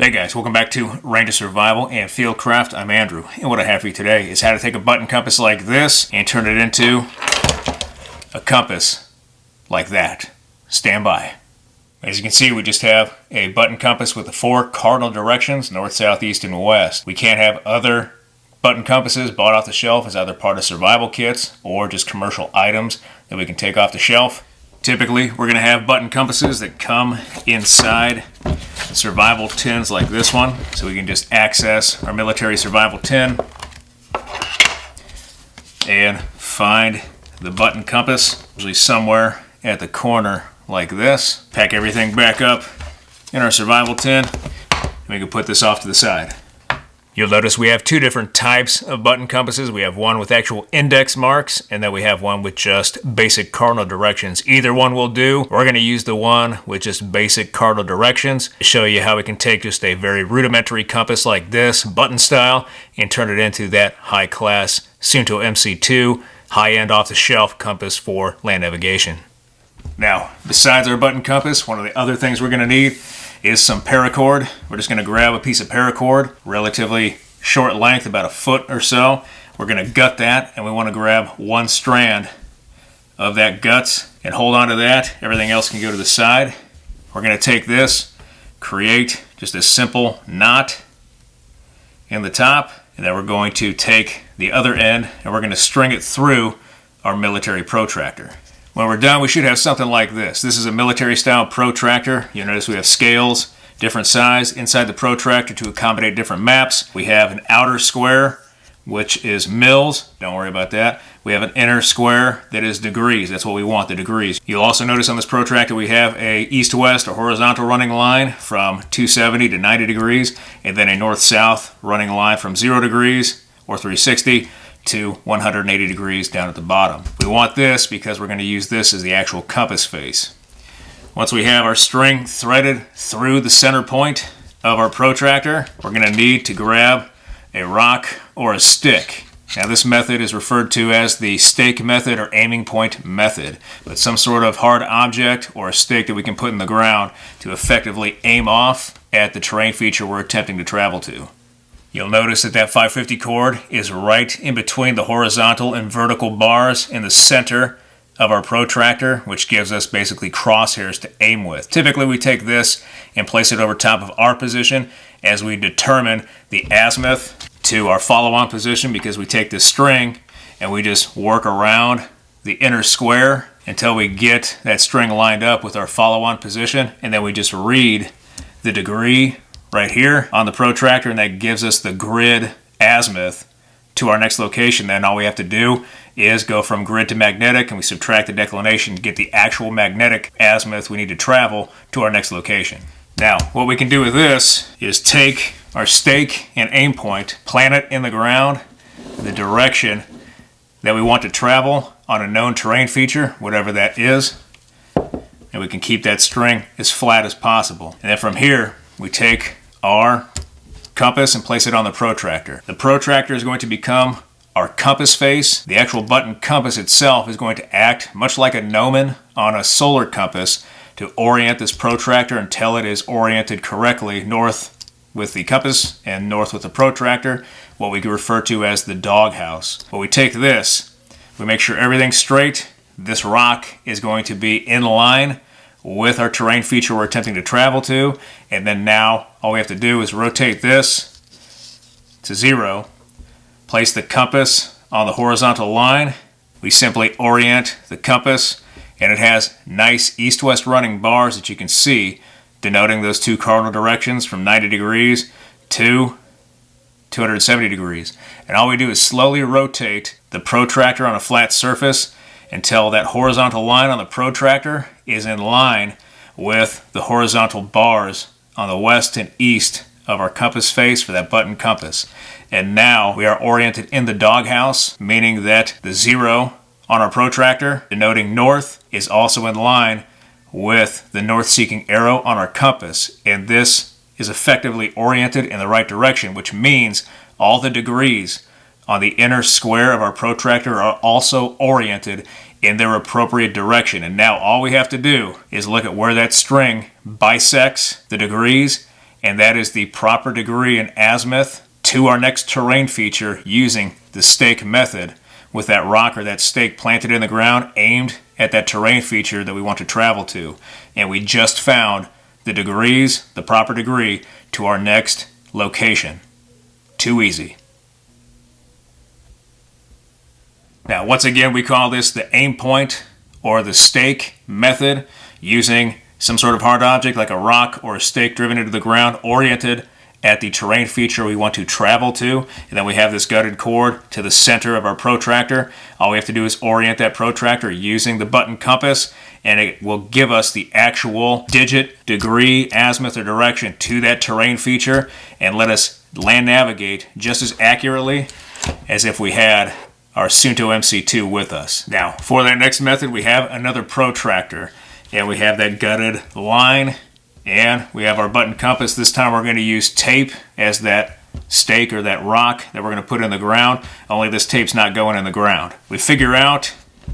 Hey guys, welcome back to Ranger Survival and Fieldcraft. I'm Andrew, and what I have for you today is how to take a button compass like this and turn it into a compass like that. Stand by. As you can see, we just have a button compass with the 4 cardinal directions, north, south, east, and west. We can't have other button compasses bought off the shelf as either part of survival kits or just commercial items that we can take off the shelf. Typically, we're going to have button compasses that come inside survival tins like this one, so we can just access our military survival tin and find the button compass, usually somewhere at the corner like this. Pack everything back up in our survival tin, and we can put this off to the side. You'll notice we have 2 different types of button compasses. We have one with actual index marks, and then we have one with just basic cardinal directions. Either one will do. We're going to use the one with just basic cardinal directions to show you how we can take just a very rudimentary compass like this, button style, and turn it into that high-class SUUNTO MC-2 high-end off-the-shelf compass for land navigation. Now, besides our button compass, one of the other things we're going to need is some paracord. We're just going to grab a piece of paracord, relatively short length, about a foot or so. We're going to gut that, and we want to grab 1 strand of that guts and hold on to that. Everything else can go to the side. We're going to take this, create just a simple knot in the top, and then we're going to take the other end and we're going to string it through our military protractor. When we're done, we should have something like this. This is a military-style protractor. You'll notice we have scales, different size inside the protractor to accommodate different maps. We have an outer square, which is mils. Don't worry about that. We have an inner square that is degrees. That's what we want, the degrees. You'll also notice on this protractor we have a east-west or horizontal running line from 270 to 90 degrees, and then a north-south running line from 0 degrees or 360 to 180 degrees down at the bottom. We want this because we're going to use this as the actual compass face. Once we have our string threaded through the center point of our protractor, we're going to need to grab a rock or a stick. Now this method is referred to as the stake method or aiming point method, but some sort of hard object or a stake that we can put in the ground to effectively aim off at the terrain feature we're attempting to travel to. You'll notice that that 550 cord is right in between the horizontal and vertical bars in the center of our protractor, which gives us basically crosshairs to aim with. Typically we take this and place it over top of our position as we determine the azimuth to our follow-on position, because we take this string and we just work around the inner square until we get that string lined up with our follow-on position, and then we just read the degree right here on the protractor, and that gives us the grid azimuth to our next location. Then all we have to do is go from grid to magnetic, and we subtract the declination to get the actual magnetic azimuth we need to travel to our next location. Now, what we can do with this is take our stake and aim point, plant it in the ground, the direction that we want to travel on a known terrain feature, whatever that is, and we can keep that string as flat as possible. And then from here, we take our compass and place it on the protractor. The protractor is going to become our compass face. The actual button compass itself is going to act much like a gnomon on a solar compass to orient this protractor until it is oriented correctly north with the compass and north with the protractor, what we refer to as the doghouse. When we take this, we make sure everything's straight. This rock is going to be in line with our terrain feature we're attempting to travel to, and then now all we have to do is rotate this to 0, place the compass on the horizontal line. We simply orient the compass, and it has nice east-west running bars that you can see denoting those 2 cardinal directions from 90 degrees to 270 degrees. And all we do is slowly rotate the protractor on a flat surface until that horizontal line on the protractor is in line with the horizontal bars on the west and east of our compass face for that button compass. And now we are oriented in the doghouse, meaning that the 0 on our protractor, denoting north, is also in line with the north-seeking arrow on our compass. And this is effectively oriented in the right direction, which means all the degrees on the inner square of our protractor are also oriented in their appropriate direction. And now all we have to do is look at where that string bisects the degrees and that is the proper degree in azimuth to our next terrain feature using the stake method, with that rock or that stake planted in the ground aimed at that terrain feature that we want to travel to. And we just found the degrees, the proper degree, to our next location. Too easy. Now, once again, we call this the aim point or the stake method, using some sort of hard object like a rock or a stake driven into the ground, oriented at the terrain feature we want to travel to. And then we have this gutted cord to the center of our protractor. All we have to do is orient that protractor using the button compass, and it will give us the actual digit, degree, azimuth, or direction to that terrain feature, and let us land navigate just as accurately as if we had our SUUNTO MC-2 with us. Now, for that next method, we have another protractor, and we have that gutted line, and we have our button compass. This time we're going to use tape as that stake or that rock that we're going to put in the ground, only this tape's not going in the ground. We figure out,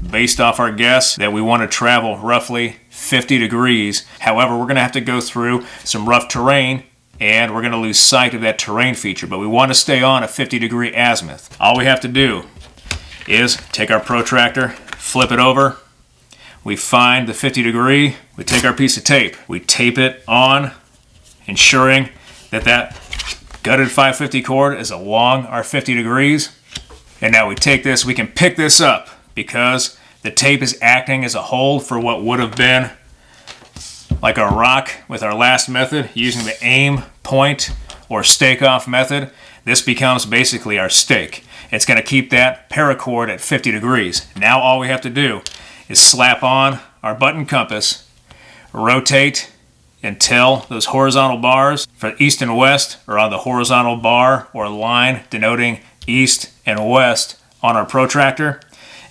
based off our guess, that we want to travel roughly 50 degrees. However, we're going to have to go through some rough terrain, and we're going to lose sight of that terrain feature, but we want to stay on a 50-degree azimuth. All we have to do is take our protractor, flip it over, we find the 50 degree, we take our piece of tape, we tape it on, ensuring that that gutted 550 cord is along our 50 degrees. And now we take this, we can pick this up because the tape is acting as a hold for what would have been like our rock with our last method using the aim, point, or stake off method. This becomes basically our stake. It's going to keep that paracord at 50 degrees. Now all we have to do is slap on our button compass, rotate until those horizontal bars for east and west are on the horizontal bar or line denoting east and west on our protractor,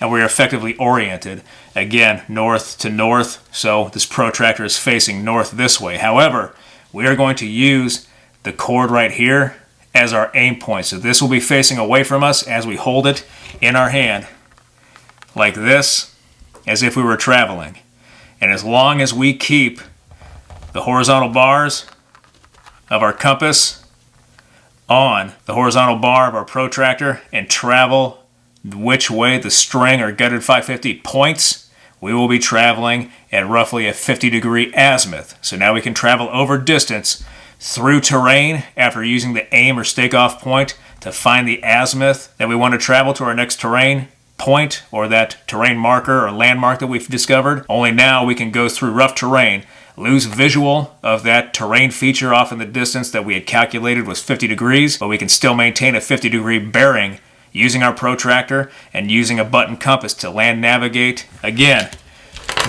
and we're effectively oriented, again, north to north, so this protractor is facing north this way. However, we are going to use the cord right here as our aim point, so this will be facing away from us as we hold it in our hand like this, as if we were traveling. And as long as we keep the horizontal bars of our compass on the horizontal bar of our protractor and travel which way the string or gutted 550 points, we will be traveling at roughly a 50-degree azimuth. So now we can travel over distance through terrain after using the aim or stake off point to find the azimuth that we want to travel to our next terrain point, or that terrain marker or landmark that we've discovered. Only now we can go through rough terrain, lose visual of that terrain feature off in the distance that we had calculated was 50 degrees, but we can still maintain a 50-degree bearing using our protractor and using a button compass to land navigate, again,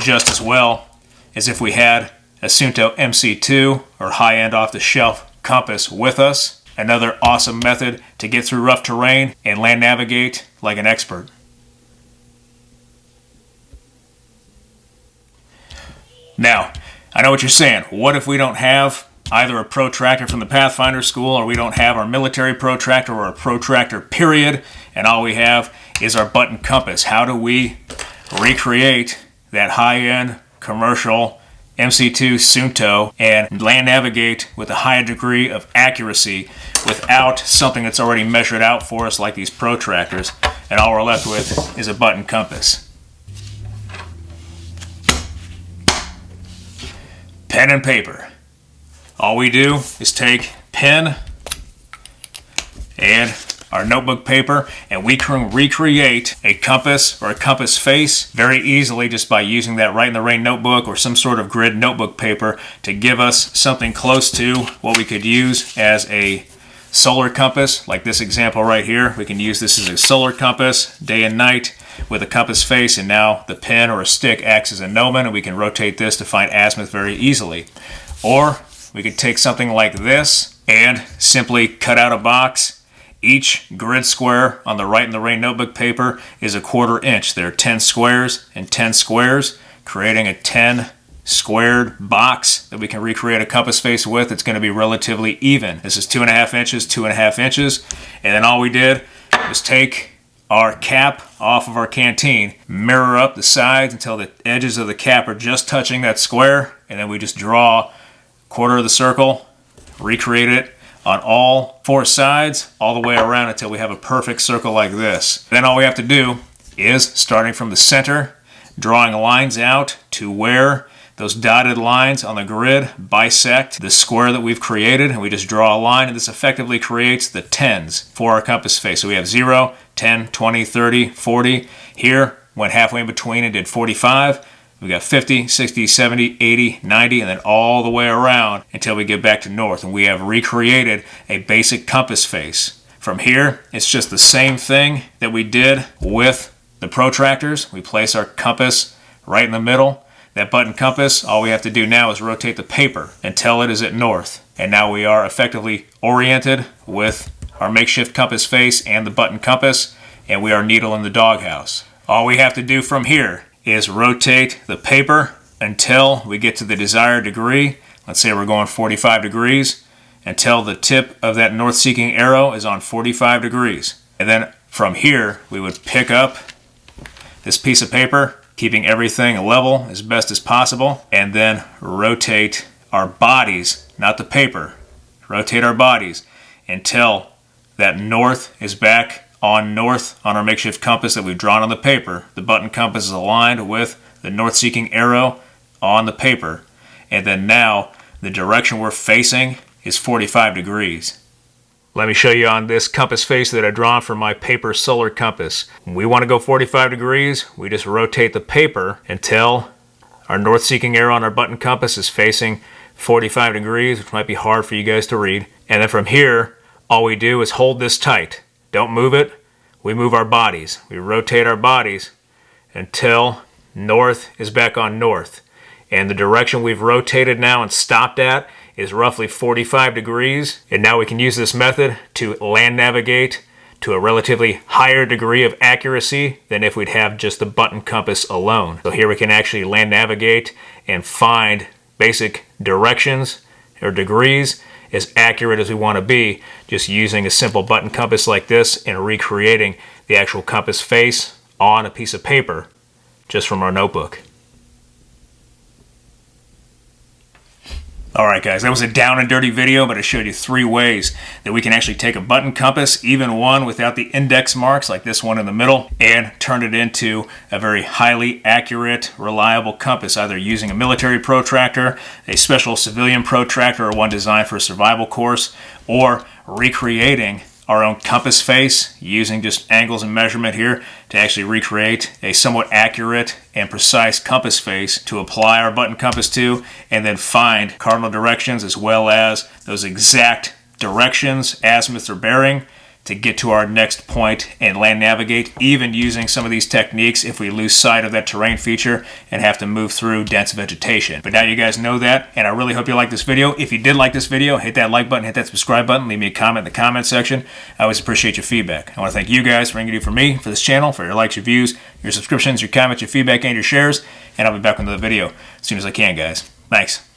just as well as if we had a SUUNTO MC-2 or high-end off-the-shelf compass with us. Another awesome method to get through rough terrain and land navigate like an expert. Now, I know what you're saying. What if we don't have either a protractor from the Pathfinder School, or we don't have our military protractor or a protractor period, and all we have is our button compass? How do we recreate that high-end commercial MC-2 SUUNTO and land navigate with a high degree of accuracy without something that's already measured out for us like these protractors, and all we're left with is a button compass? Pen and paper. All we do is take pen and our notebook paper, and we can recreate a compass or a compass face very easily just by using that Write in the Rain notebook or some sort of grid notebook paper to give us something close to what we could use as a solar compass, like this example right here. We can use this as a solar compass day and night with a compass face, and now the pen or a stick acts as a gnomon, and we can rotate this to find azimuth very easily. Or we could take something like this and simply cut out a box. Each grid square on the Write in the Rain notebook paper is a 1/4 inch. There are 10 squares and 10 squares, creating a 10 squared box that we can recreate a compass face with. It's going to be relatively even. This is 2.5 inches, 2.5 inches, and then all we did was take our cap off of our canteen, mirror up the sides until the edges of the cap are just touching that square, and then we just draw 1/4 of the circle, recreate it on all 4 sides, all the way around until we have a perfect circle like this. Then all we have to do is, starting from the center, drawing lines out to where those dotted lines on the grid bisect the square that we've created, and we just draw a line, and this effectively creates the 10s for our compass face. So we have 0, 10, 20, 30, 40. Here, went halfway in between and did 45. We got 50, 60, 70, 80, 90, and then all the way around until we get back to north. And we have recreated a basic compass face. From here, it's just the same thing that we did with the protractors. We place our compass right in the middle. That button compass, all we have to do now is rotate the paper until it is at north. And now we are effectively oriented with our makeshift compass face and the button compass, and we are needle in the doghouse. All we have to do from here is rotate the paper until we get to the desired degree. Let's say we're going 45 degrees, until the tip of that north-seeking arrow is on 45 degrees. And then from here, we would pick up this piece of paper, keeping everything level as best as possible, and then rotate our bodies, not the paper, rotate our bodies until that north is back on north on our makeshift compass that we've drawn on the paper. The button compass is aligned with the north-seeking arrow on the paper, and then now the direction we're facing is 45 degrees. Let me show you on this compass face that I've drawn for my paper solar compass. When we want to go 45 degrees, we just rotate the paper until our north-seeking arrow on our button compass is facing 45 degrees, which might be hard for you guys to read. And then from here, all we do is hold this tight. Don't move it. We move our bodies. We rotate our bodies until north is back on north. And the direction we've rotated now and stopped at is roughly 45 degrees. And now we can use this method to land navigate to a relatively higher degree of accuracy than if we'd have just the button compass alone. So here we can actually land navigate and find basic directions or degrees as accurate as we want to be, just using a simple button compass like this and recreating the actual compass face on a piece of paper just from our notebook. Alright guys, that was a down and dirty video, but I showed you 3 ways that we can actually take a button compass, even one without the index marks like this one in the middle, and turn it into a very highly accurate, reliable compass, either using a military protractor, a special civilian protractor, or one designed for a survival course, or recreating our own compass face using just angles and measurement here to actually recreate a somewhat accurate and precise compass face to apply our button compass to, and then find cardinal directions as well as those exact directions, azimuths, or bearing to get to our next point and land navigate, even using some of these techniques if we lose sight of that terrain feature and have to move through dense vegetation. But now you guys know that, and I really hope you like this video. If you did like this video, hit that like button, hit that subscribe button, leave me a comment in the comment section. I always appreciate your feedback. I want to thank you guys for everything you do for me, for this channel, for your likes, your views, your subscriptions, your comments, your feedback, and your shares, and I'll be back with another video as soon as I can, guys. Thanks.